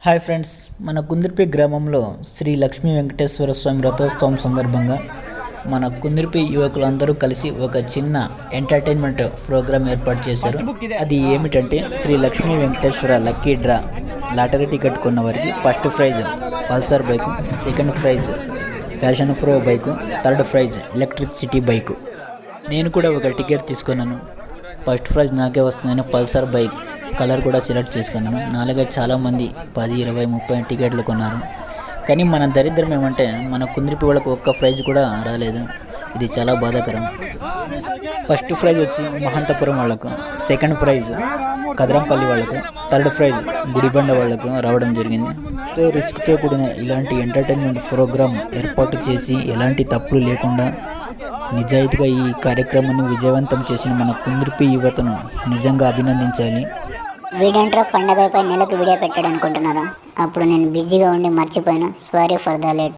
Hi friends, మన కుందిర్పి గ్రామంలో శ్రీ లక్ష్మీ వెంకటేశ్వర స్వామి రథోత్సవం సందర్భంగా మన కుందిర్పి యువకులందరూ కలిసి ఒక చిన్న ఎంటర్టైన్మెంట్ ప్రోగ్రాం ఏర్పాటు చేశారు. అది ఏమిటంటే Shri Lakshmi Venkateswara lucky draw lottery ticket కొన్న వారికి first prize Pulsar bike, second prize fashion pro bike, third prize electric city bike. నేను కూడా ఒక టికెట్ తీసుకున్నాను. ఫస్ట్ ప్రైజ్ నాకే వస్తుందని పల్సర్ బైక్ కలర్ కూడా సెలెక్ట్ చేసుకున్నాను. నాలుగే చాలామంది 10, 20, 30 టికెట్లు కొన్నారు. కానీ మన దరిద్రం ఏమంటే మన కుందిరిపి వాళ్ళకు ఒక్క ప్రైజ్ కూడా రాలేదు. ఇది చాలా బాధాకరం. ఫస్ట్ ప్రైజ్ వచ్చి మహంతపురం వాళ్ళకు, సెకండ్ ప్రైజ్ కదరంపల్లి వాళ్ళకు, థర్డ్ ప్రైజ్ గుడిబండ వాళ్ళకు రావడం జరిగింది. రిస్క్తో కూడిన ఇలాంటి ఎంటర్టైన్మెంట్ ప్రోగ్రాం ఏర్పాటు చేసి ఎలాంటి తప్పులు లేకుండా నిజాయితీగా ఈ కార్యక్రమాన్ని విజయవంతం చేసిన మన కుందిర్పి యువతను నిజంగా అభినందించాలి. వీడంట్రా పండగపై నెలకు వీడియో పెట్టాడు అనుకుంటున్నారా? అప్పుడు నేను బిజీగా ఉండి మర్చిపోయాను. Sorry for the late.